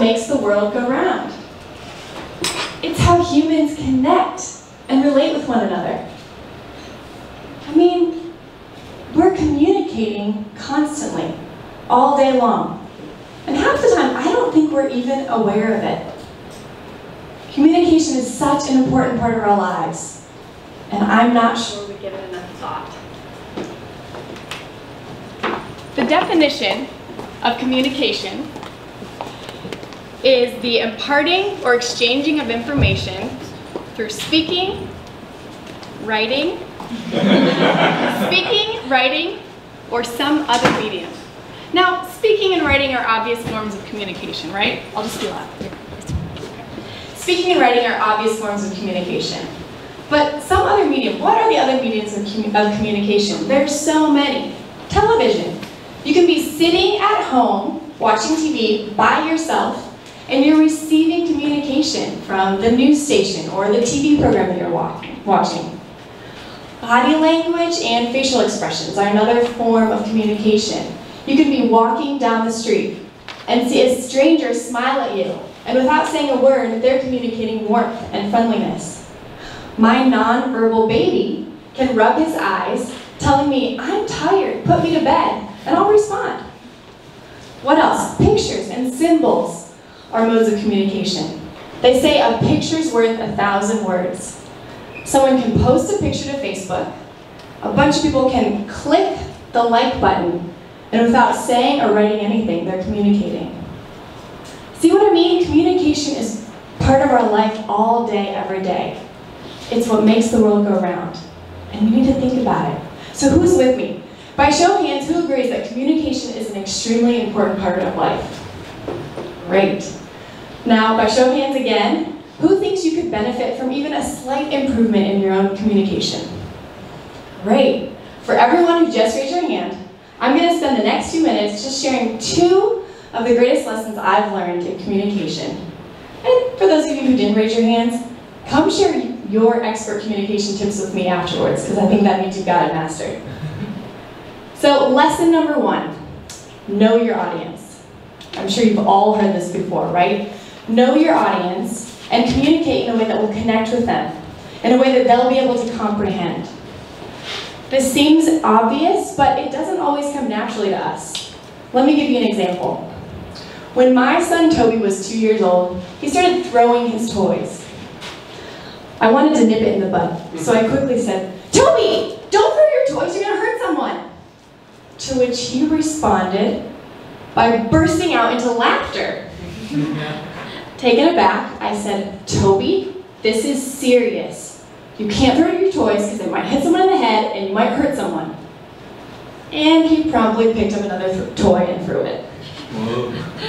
makes the world go round. It's how humans connect and relate with one another. I mean, we're communicating constantly, all day long. And half the time, I don't think we're even aware of it. Communication is such an important part of our lives, and I'm not sure we give it enough thought. The definition of communication is the imparting or exchanging of information through speaking, writing, or some other medium. Now, speaking and writing are obvious forms of communication, right? I'll just be loud. Speaking and writing are obvious forms of communication. But some other medium, what are the other mediums of communication? There's so many. Television. You can be sitting at home, watching TV by yourself, and you're receiving communication from the news station or the TV program that you're watching. Body language and facial expressions are another form of communication. You can be walking down the street and see a stranger smile at you, and without saying a word, they're communicating warmth and friendliness. My non-verbal baby can rub his eyes, telling me, "I'm tired, put me to bed," and I'll respond. What else? Pictures and symbols are modes of communication. They say a picture's worth 1,000 words. Someone can post a picture to Facebook, a bunch of people can click the like button, and without saying or writing anything, they're communicating. See what I mean? Communication is part of our life all day, every day. It's what makes the world go round, and we need to think about it. So who's with me? By show of hands, who agrees that communication is an extremely important part of life? Great. Now, by show of hands again, who thinks you could benefit from even a slight improvement in your own communication? Great. For everyone who just raised your hand, I'm going to spend the next few minutes just sharing 2 of the greatest lessons I've learned in communication. And for those of you who didn't raise your hands, come share your expert communication tips with me afterwards, because I think that means you've got it mastered. So, lesson number 1, know your audience. I'm sure you've all heard this before, right? Know your audience and communicate in a way that will connect with them, in a way that they'll be able to comprehend. This seems obvious, but it doesn't always come naturally to us. Let me give you an example. When my son Toby was 2 years old, he started throwing his toys. I wanted to nip it in the bud, so I quickly said, "Toby, don't throw your toys, you're going to hurt someone." To which he responded by bursting out into laughter. Taken aback, I said, "Toby, this is serious. You can't throw your toys because it might hit someone in the head and you might hurt someone." And he promptly picked up another toy and threw it.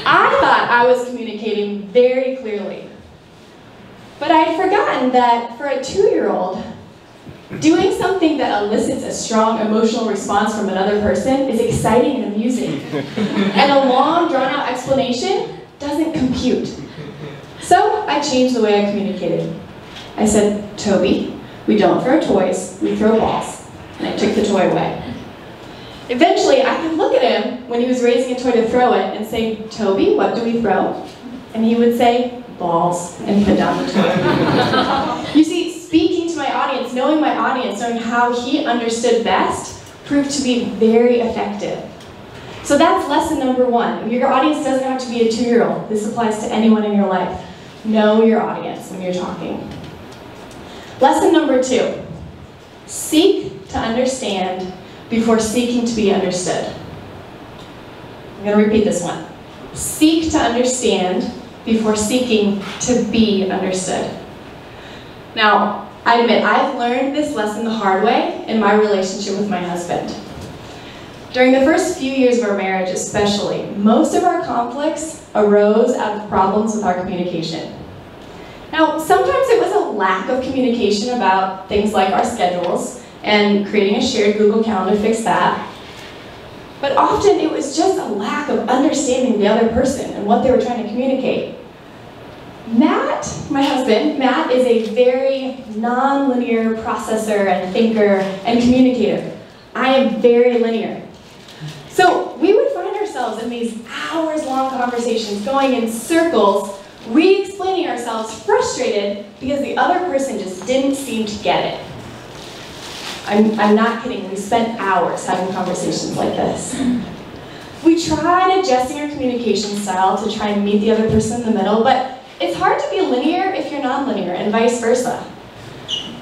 I thought I was communicating very clearly. But I'd forgotten that for a 2-year-old, doing something that elicits a strong emotional response from another person is exciting and amusing. And a long, drawn-out explanation doesn't compute. So I changed the way I communicated. I said, "Toby, we don't throw toys, we throw balls." And I took the toy away. Eventually, I could look at him when he was raising a toy to throw it and say, "Toby, what do we throw?" And he would say, "Balls," and put down the toy. You see, speaking to my audience, knowing how he understood best, proved to be very effective. So that's lesson number 1. Your audience doesn't have to be a 2-year-old. This applies to anyone in your life. Know your audience when you're talking. Lesson number 2, seek to understand before seeking to be understood. I'm going to repeat this one. Seek to understand before seeking to be understood. Now, I admit, I've learned this lesson the hard way in my relationship with my husband. During the first few years of our marriage especially, most of our conflicts arose out of problems with our communication. Now, sometimes it was a lack of communication about things like our schedules, and creating a shared Google Calendar fixed that. But often it was just a lack of understanding the other person and what they were trying to communicate. Matt, my husband, Matt is a very non-linear processor and thinker and communicator. I am very linear. So we would find ourselves ourselves in these hours-long conversations, going in circles, re-explaining ourselves, frustrated because the other person just didn't seem to get it. I'm not kidding, we spent hours having conversations like this. We tried adjusting our communication style to try and meet the other person in the middle, but it's hard to be linear if you're non-linear, and vice versa.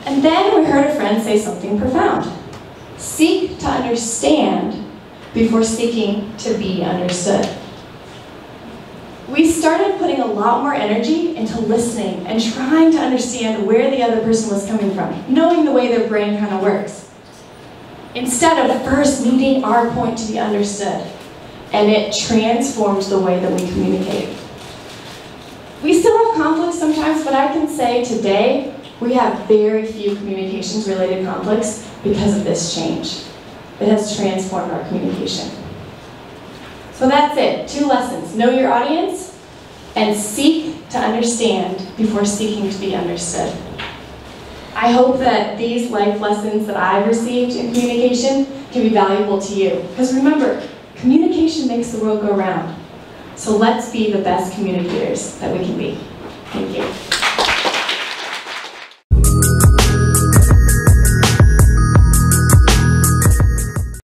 And then we heard a friend say something profound. Seek to understand before seeking to be understood. We started putting a lot more energy into listening and trying to understand where the other person was coming from, knowing the way their brain kind of works, instead of first needing our point to be understood. And it transformed the way that we communicate. We still have conflicts sometimes, but I can say today, we have very few communications-related conflicts because of this change. It has transformed our communication. So that's it, 2 lessons. Know your audience, and seek to understand before seeking to be understood. I hope that these life lessons that I've received in communication can be valuable to you. Because remember, communication makes the world go round. So let's be the best communicators that we can be. Thank you.